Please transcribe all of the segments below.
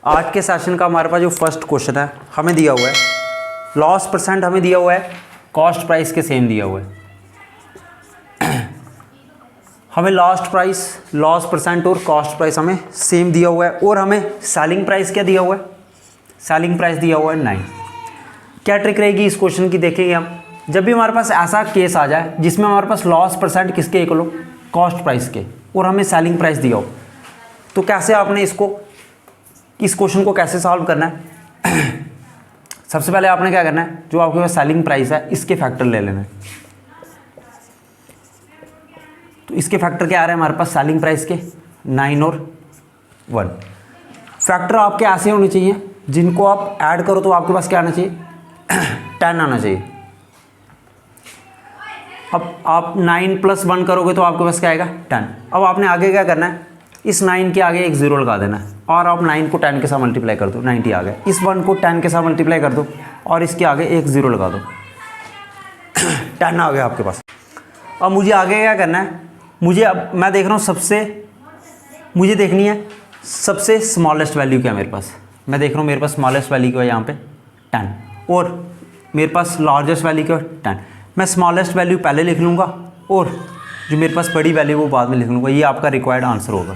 आज के सेशन का हमारे पास जो फर्स्ट क्वेश्चन है हमें दिया हुआ है लॉस परसेंट, हमें दिया हुआ है कॉस्ट प्राइस के सेम दिया हुआ है। हमें लॉस परसेंट और कॉस्ट प्राइस हमें सेम दिया हुआ है और हमें सेलिंग प्राइस क्या दिया हुआ है, सेलिंग प्राइस दिया हुआ है 9। क्या ट्रिक रहेगी इस क्वेश्चन की देखेंगे हम। जब भी हमारे पास ऐसा केस आ जाए जिसमें हमारे पास लॉस परसेंट किसके इक्वल हो, कॉस्ट प्राइस के, और हमें सेलिंग प्राइस दिया हो, तो कैसे आपने इस क्वेश्चन को कैसे सॉल्व करना है। सबसे पहले आपने क्या करना है, जो आपके पास सेलिंग प्राइस है इसके फैक्टर ले लेना है। तो इसके फैक्टर क्या आ रहे हैं हमारे पास सेलिंग प्राइस के 9 और 1। फैक्टर आपके ऐसे होने चाहिए जिनको आप ऐड करो तो आपके पास क्या आना चाहिए 10 आना चाहिए। अब आप 9 + 1 करोगे तो आपके पास क्या आएगा 10। अब आपने आगे क्या करना है, इस 9 के आगे एक 0 लगा देना है और आप 9 को 10 के साथ मल्टीप्लाई कर दो, 90 आ गया। इस 1 को 10 के साथ मल्टीप्लाई कर दो और इसके आगे एक 0 लगा दो, 10 आ गया आपके पास। अब मुझे आगे क्या करना है, अब मैं देख रहा हूँ मुझे देखनी है सबसे स्मॉलेस्ट वैल्यू क्या है मेरे पास। मैं देख रहा हूँ मेरे पास स्मॉलेस्ट वैल्यू क्या है यहाँ पे 10 और मेरे पास लार्जेस्ट वैल्यू क्या है 10। मैं स्मॉलेस्ट वैल्यू पहले लिख लूँगा और जो मेरे पास बड़ी वैल्यू वो बाद में लिख लूँगा। ये आपका रिक्वायर्ड आंसर होगा।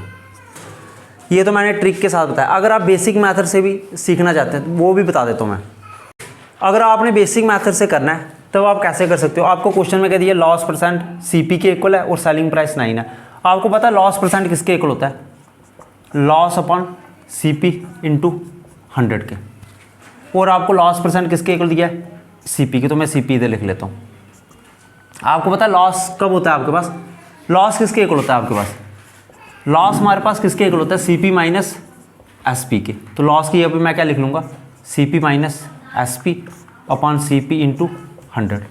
ये तो मैंने ट्रिक के साथ बताया। अगर आप बेसिक मेथड से भी सीखना चाहते हैं तो वो भी बता देता हूँ मैं। अगर आपने बेसिक मेथड से करना है तब आप कैसे कर सकते हो। आपको क्वेश्चन में कह दिया लॉस परसेंट सीपी के इक्वल है और सेलिंग प्राइस 9 है। आपको पता है लॉस परसेंट किसके इक्वल होता है, लॉस अपॉन सीपी इंटू 100 के। और आपको लॉस परसेंट किसके इक्वल दिया है, सीपी के, तो मैं सीपी इधर लिख लेता हूँ। आपको पता है लॉस कब होता है आपके पास, लॉस किसके इक्वल होता है आपके पास, लॉस हमारे पास किसके इक्वल होता है सीपी माइनस एसपी के। तो लॉस की यहाँ पे मैं क्या लिख लूँगा CP minus SP upon CP into 100।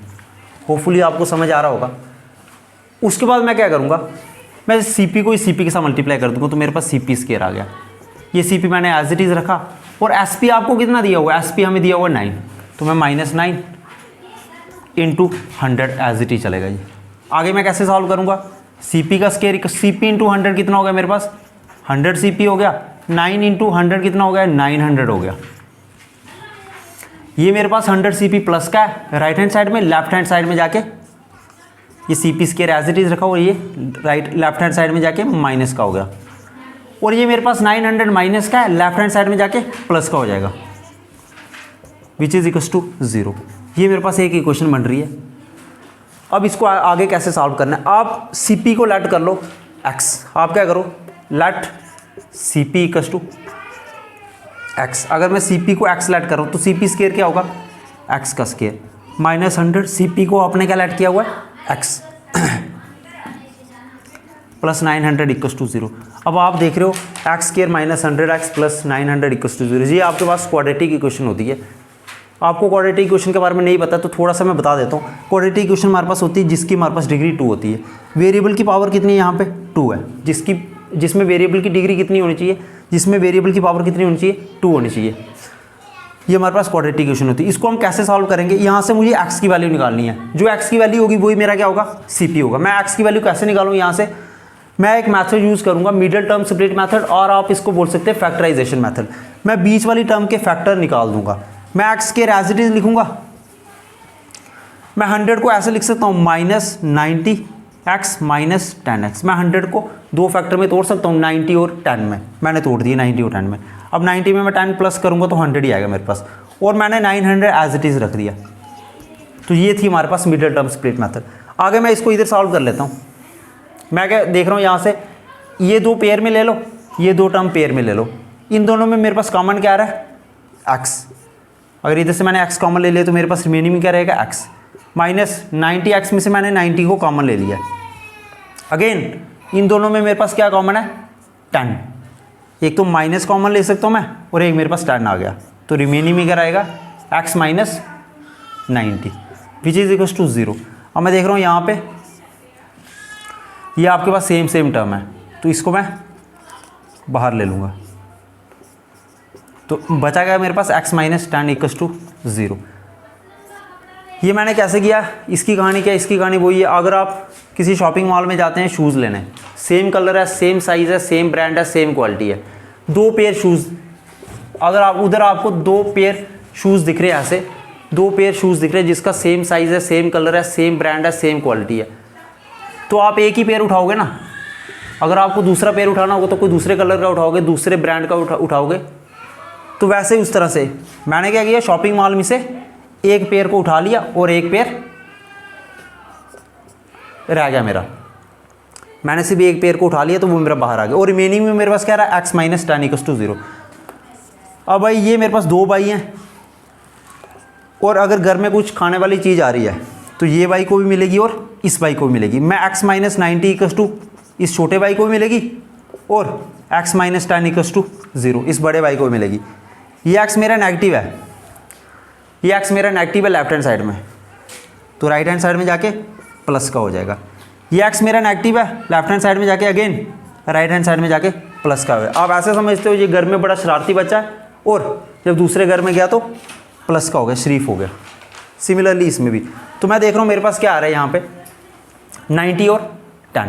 Hopefully आपको समझ आ रहा होगा। उसके बाद मैं क्या करूँगा, मैं सीपी को इस सीपी के साथ मल्टीप्लाई कर दूँगा तो मेरे पास सीपी स्क्वायर आ गया। ये सीपी मैंने एज इट इज़ रखा और एसपी आपको कितना दिया हुआ है, एसपी हमें दिया हुआ 9, तो मैं -9 इंटू 100 एज इट इज चलेगा। ये आगे मैं कैसे सॉल्व करूँगा, सीपी का स्क्वायर सीपी इंटू 100 कितना हो गया मेरे पास 100 सीपी हो गया, 9 इंटू 100 कितना हो गया 900 हो गया। ये मेरे पास 100 सीपी प्लस का है राइट हैंड साइड में, लेफ्ट हैंड साइड में जाके ये CP square as it is रखा और ये लेफ्ट हैंड साइड में जाके माइनस का हो गया। और ये मेरे पास 900 माइनस का है, लेफ्ट हैंड साइड में जाके प्लस का हो जाएगा, विच इज इक्वल टू 0। ये मेरे पास एक इक्वेशन बन रही है। अब इसको आगे कैसे सॉल्व करना है, आप सीपी को लेट कर लो x। आप क्या करो let CP equal to x। अगर मैं सीपी को x लेट करूँ तो सीपी स्क्वायर क्या होगा x का स्क्वायर माइनस 100 सीपी को आपने क्या लेट किया हुआ है x प्लस 900 इक्वल टू 0। अब आप देख रहे हो x square minus 100x plus 900 equal to 0। ये आपके पास क्वाड्रेटिक इक्वेशन होती है। आपको क्वाड्रेटिक इक्वेशन के बारे में नहीं पता तो थोड़ा सा मैं बता देता हूँ। क्वाड्रेटिक इक्वेशन हमारे पास होती है जिसकी हमारे पास डिग्री 2 होती है। वेरिएबल की पावर कितनी है यहाँ पे 2 है, जिसमें वेरिएबल की डिग्री कितनी होनी चाहिए, जिसमें वेरिएबल की पावर कितनी होनी चाहिए 2 होनी चाहिए। ये हमारे पास क्वाड्रेटिक इक्वेशन होती है। इसको हम कैसे सॉल्व करेंगे, यहाँ से मुझे x की वैल्यू निकालनी है। जो x की वैल्यू होगी वही मेरा क्या होगा सीपी होगा। मैं x की वैल्यू कैसे निकालूँ, यहाँ से मैं एक मेथड यूज़ करूँगा मिडिल टर्म स्प्लिट मेथड, और आप इसको बोल सकते हैं फैक्टराइजेशन मेथड। मैं बीच वाली टर्म के फैक्टर निकाल दूंगा। मैं x square as it is लिखूंगा। मैं 100 को ऐसे लिख सकता हूँ -90x माइनस 10x। मैं 100 को 2 फैक्टर में तोड़ सकता हूँ, 90 और 10 में। मैंने तोड़ दिया 90 और 10 में। अब 90 में मैं 10 प्लस करूँगा तो 100 ही आएगा मेरे पास, और मैंने 900 एज इट इज़ रख दिया। तो ये थी हमारे पास मिडिल टर्म स्प्लिट मेथड। आगे मैं इसको इधर सॉल्व कर लेता हूँ। मैं क्या देख रहा हूँ, यहाँ से ये 2 पेयर में ले लो, ये 2 टर्म पेयर में ले लो। इन दोनों में मेरे पास कॉमन क्या आ रहा है x। अगर इधर से मैंने x कॉमन ले लिया तो मेरे पास रिमेनिंग में क्या रहेगा x माइनस 90x में से मैंने 90 को कॉमन ले लिया। अगेन इन दोनों में मेरे पास क्या कॉमन है 10। एक तो माइनस कॉमन ले सकता हूँ मैं, और एक मेरे पास 10 आ गया। तो रिमेनिंग में क्या रहेगा x minus 90 which is equal to 0। अब मैं देख रहा हूँ यहाँ पे ये आपके पास सेम टर्म है, तो इसको मैं बाहर ले लूँगा। तो बचा गया मेरे पास x माइनस 10 इक्वल टू 0। ये मैंने कैसे किया, इसकी कहानी क्या, इसकी कहानी वही है। अगर आप किसी शॉपिंग मॉल में जाते हैं शूज़ लेने, सेम कलर है, सेम साइज़ है, सेम ब्रांड है, सेम क्वालिटी है, 2 पेयर शूज़ अगर आप उधर आपको 2 पेयर शूज़ दिख रहे हैं, ऐसे 2 पेयर शूज़ दिख रहे हैं जिसका सेम साइज़ है, सेम कलर है, सेम ब्रांड है, सेम क्वालिटी है, तो आप एक ही पेयर उठाओगे ना। अगर आपको दूसरा पेयर उठाना होगा तो कोई दूसरे कलर का उठाओगे, दूसरे ब्रांड का उठाओगे। तो वैसे ही उस तरह से मैंने क्या किया, शॉपिंग मॉल में से एक पेयर को उठा लिया और एक पेयर रह गया मेरा। मैंने सिर्फ एक पेयर को उठा लिया तो वो मेरा बाहर आ गया, और रिमेनिंग में मेरे पास क्या रहा, x माइनस 10 इक्वल्स टू 0। अब भाई ये मेरे पास 2 बाई हैं, और अगर घर में कुछ खाने वाली चीज़ आ रही है तो ये बाई को भी मिलेगी और इस बाई को भी मिलेगी। मैं x माइनस 90 इक्वल्स टू इस छोटे बाई को भी मिलेगी, और x माइनस 10 इक्वल्स टू 0 इस बड़े बाई को भी मिलेगी। ये x मेरा नेगेटिव है, ये x मेरा नेगेटिव है लेफ्ट हैंड साइड में, तो राइट हैंड साइड में जाके प्लस का हो जाएगा। ये x मेरा नेगेटिव है लेफ्ट हैंड साइड में जाके अगेन राइट हैंड साइड में जाके प्लस का हो। आप ऐसे समझते हो ये घर में बड़ा शरारती बच्चा है, और जब दूसरे घर में गया तो प्लस का हो गया, शरीफ हो गया। सिमिलरली इसमें भी, तो मैं देख रहा हूँ मेरे पास क्या आ रहा है यहाँ पे 90 और 10,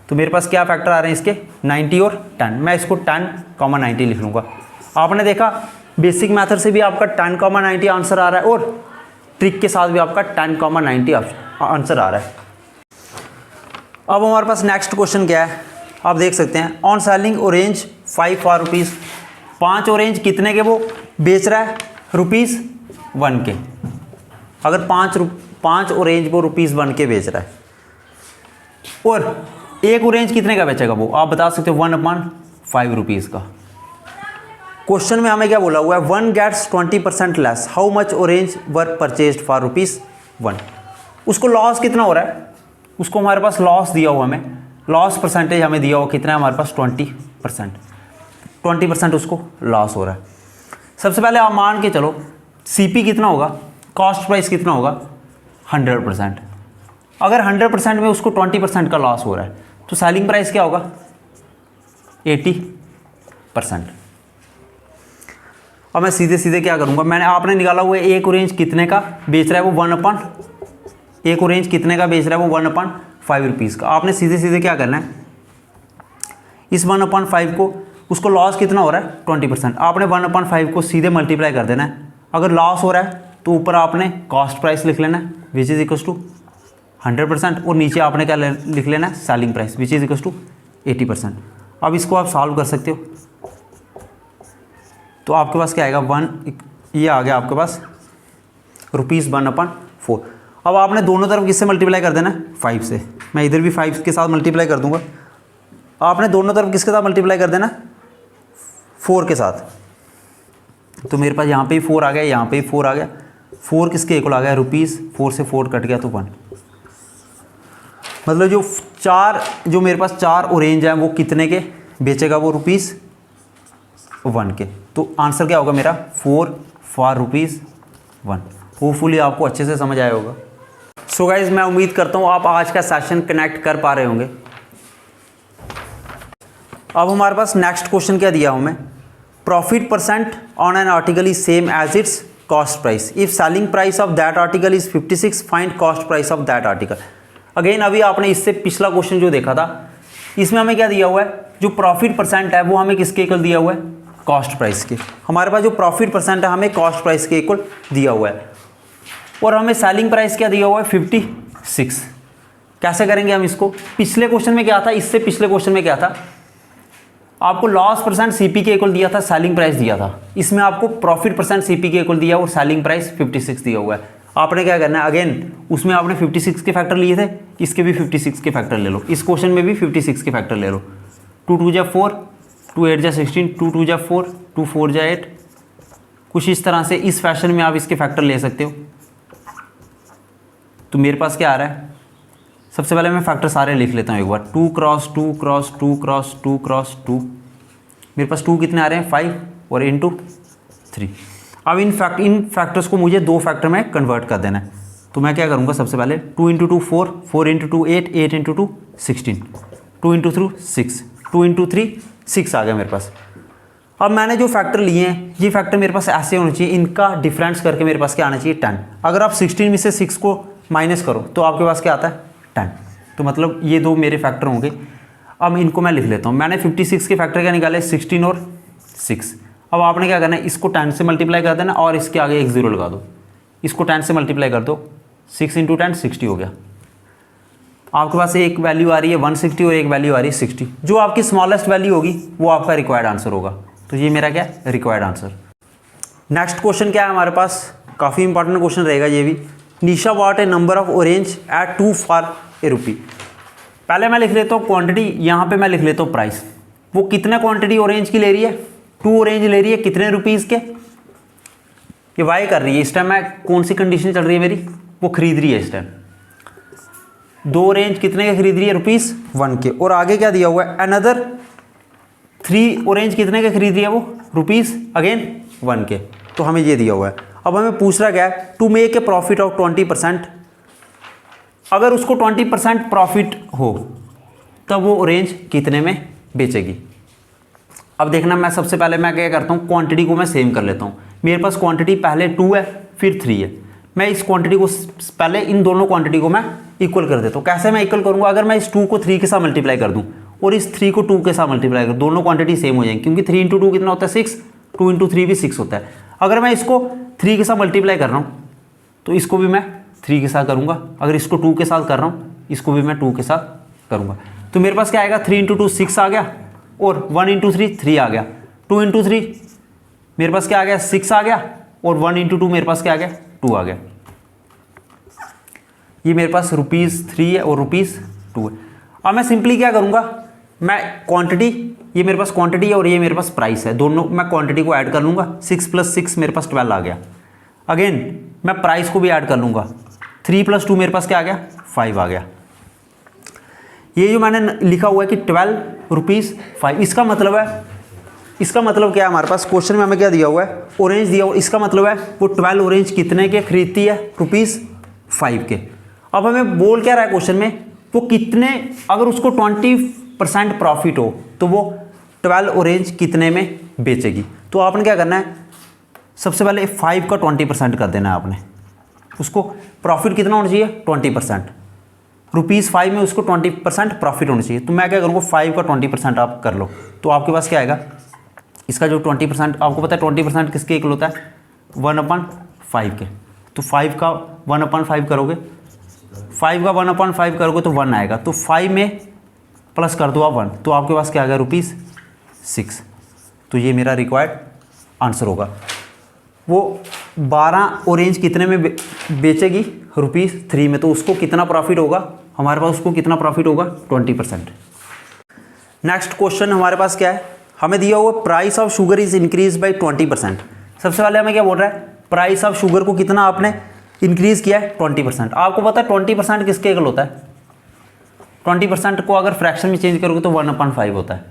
तो मेरे पास क्या फैक्टर आ रहे हैं इसके 90 और 10। मैं इसको 10,90 लिख लूँगा। आपने देखा बेसिक मेथड से भी आपका 10,90 आंसर आ रहा है, और ट्रिक के साथ भी आपका 10,90 आंसर आ रहा है। अब हमारे पास नेक्स्ट क्वेश्चन क्या है, आप देख सकते हैं। On selling orange 5 for rupees, 5 orange कितने के वो बेच रहा है, ₹1 के। अगर 5 ऑरेंज वो ₹1 के बेच रहा है, और एक ऑरेंज कितने का बेचेगा वो, आप बता सकते हो 1/5 रुपीज़ का। क्वेश्चन में हमें क्या बोला हुआ है, 1 gets 20% less, how much orange were purchased for ₹1। उसको लॉस कितना हो रहा है, उसको हमारे पास लॉस दिया हुआ, हमें लॉस परसेंटेज हमें दिया हुआ कितना है हमारे पास 20%। 20% उसको लॉस हो रहा है। सबसे पहले आप मान के चलो CP कितना होगा, कॉस्ट प्राइस कितना होगा 100%। अगर 100% में उसको 20% का लॉस हो रहा है तो सेलिंग प्राइस क्या होगा 80%। अब मैं सीधे सीधे क्या करूँगा, मैंने आपने निकाला हुआ है एक ऑरेंज कितने का बेच रहा है वो एक ऑरेंज कितने का बेच रहा है वो 1/5 रुपीज़ का। आपने सीधे सीधे क्या करना है, इस 1/5 को उसको लॉस कितना हो रहा है 20%, आपने 1/5 को सीधे मल्टीप्लाई कर देना है। अगर लॉस हो रहा है तो ऊपर आपने कॉस्ट प्राइस लिख लेना है विच इज़ इक्वल्स टू 100%, और नीचे आपने क्या लिख लेना है selling price which is equals to 80%। अब इसको आप सॉल्व कर सकते हो, तो आपके पास क्या आएगा 1, ये आ गया आपके पास ₹1/4। अब आपने दोनों तरफ किससे मल्टीप्लाई कर देना है 5 से। मैं इधर भी 5 के साथ मल्टीप्लाई कर दूंगा, आपने दोनों तरफ किसके साथ मल्टीप्लाई कर देना 4 के साथ। तो मेरे पास यहाँ पे ही 4 आ गया, यहाँ पे ही 4 आ गया। 4 किसके इक्वल आ गया ₹4 से 4 कट गया तो 1। मतलब जो मेरे पास 4 ऑरेंज हैं वो कितने के बेचेगा वो ₹1 के। तो आंसर क्या होगा मेरा 4 फॉर ₹1। होपफुली आपको अच्छे से समझ आया होगा। सो गाइज मैं उम्मीद करता हूँ आप आज का सेशन कनेक्ट कर पा रहे होंगे। अब हमारे पास नेक्स्ट क्वेश्चन क्या दिया हूँ मैं, profit percent on an article is same as its cost price, if selling price of that article is 56 find cost price of that article. Again अभी आपने इससे पिछला क्वेश्चन जो देखा था इसमें हमें क्या दिया हुआ है, जो प्रॉफिट परसेंट है वो हमें किसके इक्वल दिया हुआ है कॉस्ट प्राइस के। हमारे पास जो प्रॉफिट परसेंट है हमें कॉस्ट प्राइस के इक्वल दिया हुआ है, और हमें सेलिंग प्राइस क्या दिया हुआ है 56। कैसे करेंगे हम इसको, पिछले क्वेश्चन में क्या था, इससे पिछले क्वेश्चन में क्या था, आपको लॉस परसेंट CP के इक्वल दिया था, सेलिंग प्राइस दिया था। इसमें आपको प्रॉफिट परसेंट CP के इक्वल दिया और सेलिंग प्राइस 56 दिया हुआ है। आपने क्या करना है, अगेन उसमें आपने 56 के फैक्टर लिए थे, इसके भी 56 के फैक्टर ले लो, इस क्वेश्चन में भी 56 के फैक्टर ले लो। 2 2 जा 4, 2 8 जा 16, 2 2 जा 4, 2 4 जा 8। कुछ इस तरह से इस फैशन में आप इसके फैक्टर ले सकते हो। तो मेरे पास क्या आ रहा है, सबसे पहले मैं फैक्टर सारे लिख लेता हूँ एक बार। 2 क्रॉस 2 क्रॉस 2 क्रॉस 2 क्रॉस 2, मेरे पास 2 कितने आ रहे हैं 5 और इंटू 3। अब इन फैक्टर्स को मुझे 2 फैक्टर में कन्वर्ट कर देना है। तो मैं क्या करूँगा, सबसे पहले 2 into 2 4, 4 into 2 8, 8 into 2 16, 2 into 3 6, 2 into 3 6 आ गया मेरे पास। अब मैंने जो फैक्टर लिए हैं ये फैक्टर मेरे पास ऐसे होने चाहिए, इनका डिफरेंस करके मेरे पास क्या आना चाहिए 10। अगर आप 16 में से 6 को माइनस करो तो आपके पास क्या आता है 10। तो मतलब ये 2 मेरे फैक्टर होंगे। अब इनको मैं लिख लेता हूँ। मैंने 56 के फैक्टर क्या निकाले 16 और 6। अब आपने क्या करना है, इसको 10 से मल्टीप्लाई कर देना और इसके आगे एक जीरो लगा दो। इसको 10 से मल्टीप्लाई कर दो, 6 × 10 60 हो गया। आपके पास एक वैल्यू आ रही है 160 और एक वैल्यू आ रही है 60। जो आपकी स्मॉलेस्ट वैल्यू होगी वो आपका रिक्वायर्ड आंसर होगा। तो ये मेरा क्या है, रिक्वायर्ड आंसर। नेक्स्ट क्वेश्चन क्या है हमारे पास, काफ़ी इंपॉर्टेंट क्वेश्चन रहेगा ये भी। Nisha bought a number of orange at 2 for a rupee. पहले मैं लिख लेता हूँ क्वांटिटी, यहाँ पे मैं लिख लेता हूँ प्राइस। वो कितना क्वांटिटी ऑरेंज की ले रही है, 2 ऑरेंज ले रही है, कितने रुपीज़ के, ये वाई कर रही है। इस टाइम मैं कौन सी कंडीशन चल रही है मेरी, वो खरीद रही है इस टाइम। 2 ऑरेंज कितने के खरीद रही है, ₹1 के। और आगे क्या दिया हुआ है, अनदर 3 ऑरेंज कितने के खरीद रही है वो, ₹1 के। तो हमें ये दिया हुआ है। अब हमें पूछ रहा क्या है, to make a profit of 20%। अगर उसको 20% प्रॉफिट हो तब वो ऑरेंज कितने में बेचेगी। अब देखना, मैं सबसे पहले मैं क्या करता हूँ, क्वांटिटी को मैं सेम कर लेता हूँ। मेरे पास क्वांटिटी पहले 2 है फिर 3 है। मैं इस क्वांटिटी को पहले, इन दोनों क्वांटिटी को मैं इक्वल कर देता हूँ। कैसे मैं इक्वल करूँगा, अगर मैं इस 2 को 3 के साथ मल्टीप्लाई कर दूँ और इस 3 को 2 के साथ मल्टीप्लाई कर, दोनों क्वांटिटी सेम हो जाएंगी, क्योंकि 3 × 2 कितना होता है, 6, 2 × 3 भी 6 होता है। अगर मैं इसको 3 के साथ मल्टीप्लाई कर रहा हूँ तो इसको भी मैं 3 के साथ करूँगा। अगर इसको 2 के साथ कर रहा हूँ, इसको भी मैं 2 के साथ करूँगा। तो मेरे पास क्या आएगा, 3 × 2 6 आ गया, और 1 × 3 3 आ गया। 2 × 3 मेरे पास क्या आ गया, 6 आ गया, और 1 × 2 मेरे पास क्या आ गया, 2 आ गया। ये मेरे पास ₹3 है और ₹2 है। अब मैं सिंपली क्या करूँगा, मैं क्वांटिटी, ये मेरे पास क्वांटिटी है और ये मेरे पास प्राइस है, दोनों मैं क्वांटिटी को ऐड कर लूँगा। 6 + 6 मेरे पास 12 आ गया। अगेन मैं प्राइस को भी ऐड कर लूँगा, 3 + 2 मेरे पास क्या आ गया, 5 आ गया। ये जो मैंने लिखा हुआ है कि ₹12 इसका मतलब है, इसका मतलब क्या है, हमारे पास क्वेश्चन में हमें क्या दिया हुआ है, ऑरेंज दिया हुआ। इसका मतलब है वो 12 ऑरेंज कितने के खरीदती है, ₹5 के। अब हमें बोल क्या रहा है क्वेश्चन में, वो कितने, अगर उसको 20% प्रॉफिट हो तो वो 12 ऑरेंज कितने में बेचेगी। तो आपने क्या करना है, सबसे पहले 5 का 20% कर देना है आपने। उसको प्रॉफिट कितना होना चाहिए, 20%। ₹5 में उसको 20% प्रॉफिट होना चाहिए। तो मैं क्या करूँगा, 5 का 20% आप कर लो। तो आपके पास क्या आएगा, इसका जो 20%, आपको पता है 20% किसके इक्वल होता है, 1/5 के। तो 5 का 1/5 करोगे, 5 का 1/5 करोगे तो 1 आएगा। तो 5 में प्लस कर दो आप 1, तो आपके पास क्या आ गया, ₹6। तो ये मेरा रिक्वायर्ड आंसर होगा। वो 12 ऑरेंज कितने में बेचेगी, ₹3 में। तो उसको कितना प्रॉफिट होगा हमारे पास, उसको कितना प्रॉफिट होगा, 20%। नेक्स्ट क्वेश्चन हमारे पास क्या है, हमें दिया हुआ price of sugar is increase by 20%। सबसे पहले हमें क्या बोल रहा है, प्राइस ऑफ शुगर को कितना आपने इंक्रीज किया है, 20%। आपको पता है 20% किसके इक्वल होता है, 20% को अगर फ्रैक्शन में चेंज करोगे तो 1/5 होता है।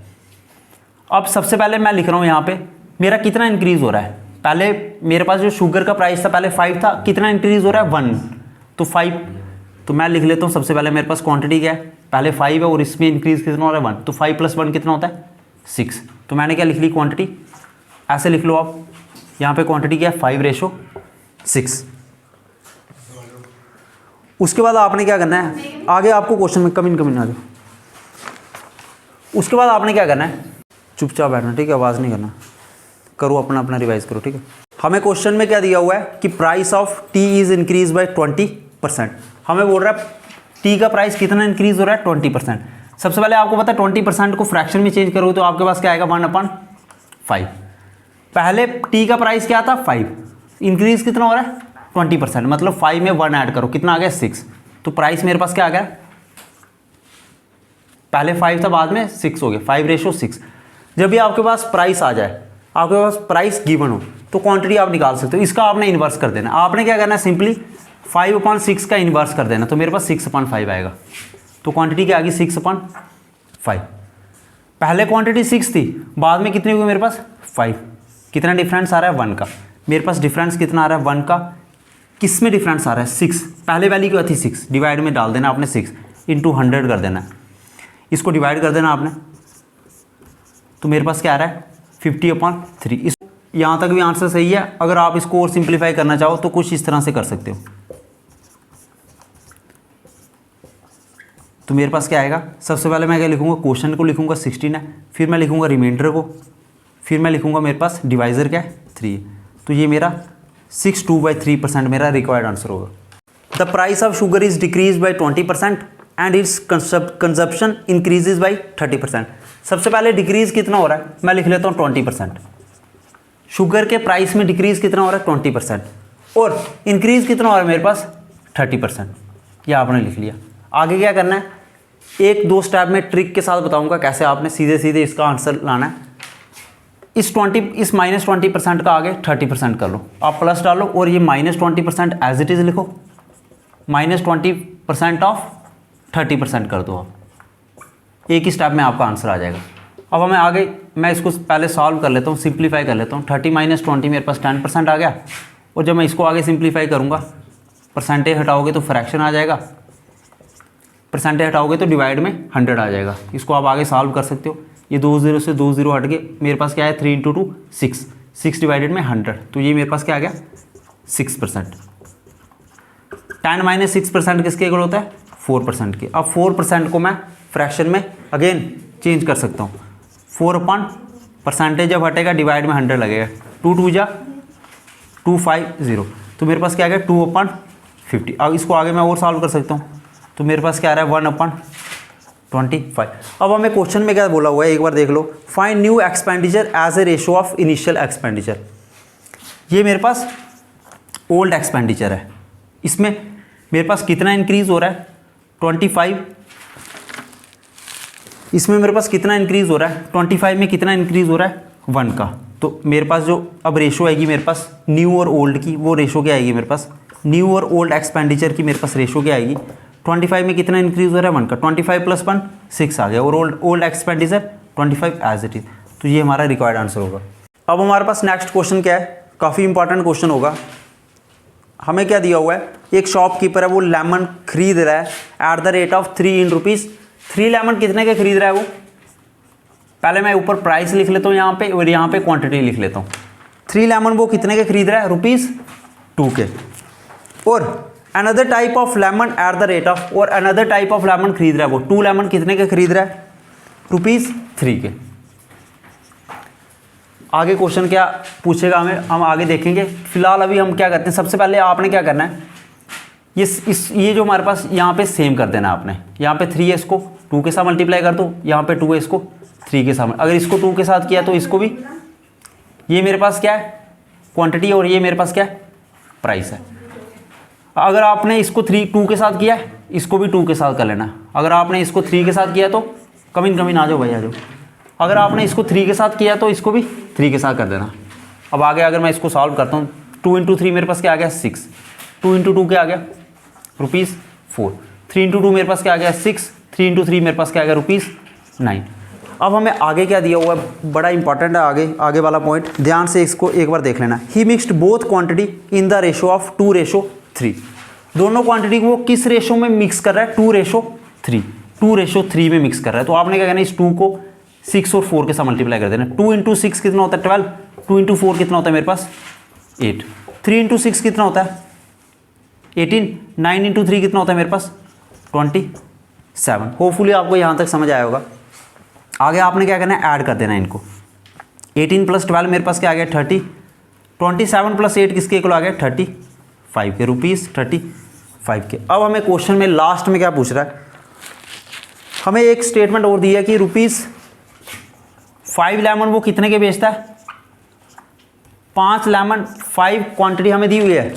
अब सबसे पहले मैं लिख रहा हूँ यहाँ पे मेरा कितना इंक्रीज हो रहा है। पहले मेरे पास जो शुगर का प्राइस था पहले 5 था, कितना इंक्रीज हो रहा है, 1। तो 5, तो मैं लिख लेता हूँ सबसे पहले मेरे पास क्वांटिटी क्या है, पहले 5 है और इसमें इंक्रीज कितना हो रहा है, 1। तो 5 + 1 कितना होता है, 6। तो मैंने क्या लिख ली, क्वांटिटी। ऐसे लिख लो आप, यहाँ पे क्वांटिटी क्या है, 5:6। उसके बाद आपने क्या करना है, आगे आपको क्वेश्चन में कमिन आ जाओ। उसके बाद आपने क्या करना है, चुपचाप बैठना, ठीक है, आवाज़ नहीं करना, करो अपना अपना रिवाइज करो, ठीक है। हमें क्वेश्चन में क्या दिया हुआ है कि price of T is increase by 20%। हमें बोल रहा है टी का प्राइस कितना इंक्रीज हो रहा है, 20%। सबसे पहले आपको पता है 20% को फ्रैक्शन में चेंज करोगे तो आपके पास क्या आएगा, 1/5। पहले टी का प्राइस क्या था, 5, इंक्रीज कितना हो रहा है, 20%। मतलब 5 में 1 ऐड करो, कितना आ गया, 6। तो प्राइस मेरे पास क्या आ गया, पहले 5 था बाद में 6 हो गया, 5:6। जब भी आपके पास प्राइस आ जाए, आपके पास प्राइस गिवन हो, तो क्वांटिटी आप निकाल सकते हो। इसका आपने इन्वर्स कर देना। आपने क्या करना है, सिंपली 5/6 का इन्वर्स कर देना, तो मेरे पास 6/5 आएगा। तो क्वांटिटी क्या आ गई, 6/5। पहले क्वांटिटी 6 थी, बाद में कितनी हुई मेरे पास, 5। कितना डिफरेंस आ रहा है, 1 का। मेरे पास डिफरेंस कितना आ रहा है, 1 का। किस में डिफरेंस आ रहा है, 6। पहले वैल्यू क्या थी, 6। डिवाइड में डाल देना आपने, 6 × 100 कर देना है। इसको डिवाइड कर देना आपने, तो मेरे पास क्या आ रहा है, 50/3। इस यहाँ तक भी आंसर सही है। अगर आप इसको और सिंप्लीफाई करना चाहो तो कुछ इस तरह से कर सकते हो। तो मेरे पास क्या आएगा, सबसे पहले मैं क्या लिखूंगा, क्वेश्चन को लिखूंगा 16 है, फिर मैं लिखूंगा रिमाइंडर को, फिर मैं लिखूँगा मेरे पास डिवाइज़र क्या है 3, तो ये मेरा 62/3% मेरा रिक्वायर्ड आंसर होगा। The price of sugar is decrease by 20% and it's consumption increases by 30%। सबसे पहले डिक्रीज कितना हो रहा है, मैं लिख लेता हूँ 20%। शुगर के प्राइस में डिक्रीज कितना हो रहा है 20%, और इंक्रीज कितना हो रहा है मेरे पास 30%। यह आपने लिख लिया। आगे क्या करना है, एक दो स्टेप में ट्रिक के साथ बताऊंगा कैसे आपने सीधे सीधे इसका आंसर लाना है। इस -20% का आगे 30% कर लो, आप प्लस डालो और ये -20% एज इट इज़ लिखो, -20% ऑफ 30% कर दो आप। एक ही स्टेप में आपका आंसर आ जाएगा। अब हमें आगे, मैं इसको पहले सॉल्व कर लेता हूँ, सिंप्लीफाई कर लेता हूँ। 30 - 20 मेरे पास 10% आ गया, और जब मैं इसको आगे सिंप्लीफाई करूँगा, परसेंटेज हटाओगे तो फ्रैक्शन आ जाएगा, परसेंटेज हटाओगे तो डिवाइड में 100 आ जाएगा। इसको आप आगे सॉल्व कर सकते हो। ये 2 0 से 2 0 हट के मेरे पास क्या है 3 × 2 6, 6 डिवाइडेड में 100, तो ये मेरे पास क्या आ गया 6%। 10 - 6% किसके इक्वल होता है 4% के। अब 4% को मैं फ्रैक्शन में अगेन चेंज कर सकता हूँ। 4/% जब हटेगा डिवाइड में 100 लगेगा, 2 2 जा 250, तो मेरे पास क्या आ गया 2/50। अब इसको आगे मैं और सॉल्व कर सकता हूँ, तो मेरे पास क्या आ रहा है 1/25। अब हमें क्वेश्चन में क्या बोला हुआ है एक बार देख लो, find new expenditure as a ratio of initial expenditure. ये मेरे पास ओल्ड एक्सपेंडिचर है, इसमें मेरे पास कितना इंक्रीज हो रहा है 25, इसमें मेरे पास कितना इंक्रीज हो रहा है 25 में कितना इंक्रीज हो रहा है 1 का। तो मेरे पास जो अब रेशो आएगी मेरे पास न्यू और ओल्ड की, वो रेशो क्या आएगी मेरे पास, न्यू और ओल्ड एक्सपेंडिचर की मेरे पास रेशो क्या आएगी, 25 में कितना इंक्रीज हो रहा है 1 का, 25 + 1 6 आ गया, और old expenditure 25 as it is. तो ये हमारा रिक्वायर्ड आंसर होगा। अब हमारे पास नेक्स्ट क्वेश्चन क्या है, काफ़ी इंपॉर्टेंट क्वेश्चन होगा। हमें क्या दिया हुआ है, एक शॉपकीपर है, वो लेमन खरीद रहा है at the rate of 3 rupees. 3 lemon कितने के खरीद रहा है वो, पहले मैं ऊपर प्राइस लिख लेता हूँ यहाँ पे, और यहाँ पे क्वांटिटी लिख लेता हूँ। 3 लेमन वो कितने के खरीद रहा है ₹2 के, और another type of lemon at the rate of, और अनदर टाइप ऑफ लेमन खरीद रहा है वो 2 लेमन कितने के खरीद रहा है ₹3 के। आगे क्वेश्चन क्या पूछेगा हमें, हम आगे देखेंगे। फिलहाल अभी हम क्या करते हैं, सबसे पहले आपने क्या करना है, ये जो हमारे पास यहाँ पे सेम कर देना आपने। यहाँ पे 3 है, इसको 2 के साथ मल्टीप्लाई कर दो, यहाँ पे 2 है, इसको 3 के साथ। अगर इसको 2 के साथ किया तो इसको भी, ये मेरे पास क्या है क्वांटिटी, और ये मेरे पास क्या है प्राइस है। अगर आपने इसको 2 के साथ किया है, इसको भी 2 के साथ कर लेना। अगर आपने इसको 3 के साथ किया तो कमिन आ जाओ भाई, आ जाओ। अगर आपने इसको 3 के साथ किया तो इसको भी 3 के साथ कर देना। अब आगे अगर मैं इसको सॉल्व करता हूँ, 2 × 3 मेरे पास क्या आ गया 6, 2 × 2 क्या आ गया ₹4, 3 × 2 मेरे पास क्या आ गया 6, 3 × 3 मेरे पास क्या आ गया ₹9। अब हमें आगे क्या दिया हुआ है, बड़ा इंपॉर्टेंट है आगे वाला पॉइंट, ध्यान से इसको एक बार देख लेना। He mixed both quantity in the ratio of 2:3। दोनों क्वांटिटी को वो किस रेशो में मिक्स कर रहा है 2:3, 2:3 में मिक्स कर रहा है। तो आपने क्या करना है, इस 2 को 6 और 4 के साथ मल्टीप्लाई कर देना। 2 × 6 कितना होता है 12, 2 × 4 कितना होता है मेरे पास 8, 3 × 6 कितना होता है 18, 9 × 3 कितना होता है मेरे पास 27। होपफुली आपको यहाँ तक समझ आया होगा। आगे आपने क्या करना है, ऐड कर देना है इनको। 18 + 12 मेरे पास क्या आ गया 30, 27 + 8 किसके इक्वल आ गया 35 के, ₹35 के। अब हमें क्वेश्चन में लास्ट में क्या पूछ रहा है, हमें एक स्टेटमेंट और दी है कि ₹5 लेमन वो कितने के बेचता है, 5 लेमन, 5 क्वांटिटी हमें दी हुई है,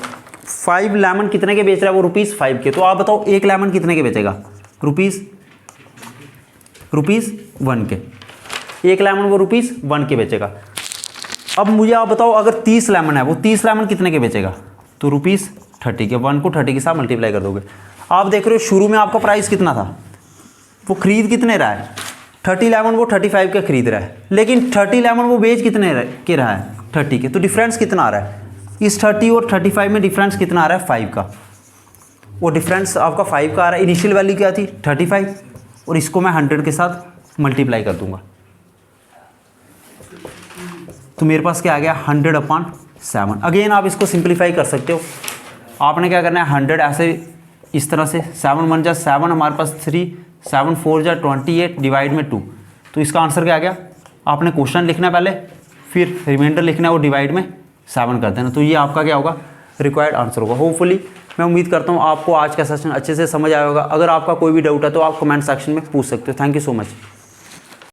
5 लेमन कितने के बेच रहा है वो ₹5 के। तो आप बताओ 1 लेमन कितने के बेचेगा, ₹1 के। 1 लेमन वो ₹1 के बेचेगा। अब मुझे आप बताओ अगर 30 लेमन है, वो 30 लेमन कितने के बेचेगा, तो ₹30 के। 1 को 30 के साथ मल्टीप्लाई कर दोगे। आप देख रहे हो शुरू में आपका प्राइस कितना था, वो खरीद कितने रहा है 30 लेमन वो 35 के खरीद रहा है, लेकिन 30 लेमन वो बेच कितने के रहा है 30 के। तो डिफरेंस कितना आ रहा है, इस 30 और 35 में डिफरेंस कितना आ रहा है 5 का। वो डिफरेंस आपका 5 का आ रहा है। इनिशियल वैल्यू क्या थी 35, और इसको मैं 100 के साथ मल्टीप्लाई कर दूंगा, तो मेरे पास क्या आ गया 100/7। अगेन आप इसको सिंप्लीफाई कर सकते हो। आपने क्या करना है 100 ऐसे इस तरह से, 7 1 जा 7 हमारे पास 3, 7 4 जा 28 डिवाइड में 2। तो इसका आंसर क्या आ गया, आपने क्वेश्चन लिखना है पहले, फिर रिमाइंडर लिखना है वो डिवाइड में 7 कर देना। तो ये आपका क्या होगा, रिक्वायर्ड आंसर होगा। होपफुली मैं उम्मीद करता हूँ आपको आज का सेशन अच्छे से समझ आया होगा। अगर आपका कोई भी डाउट है तो आप कमेंट सेक्शन में पूछ सकते हो। Thank you so much.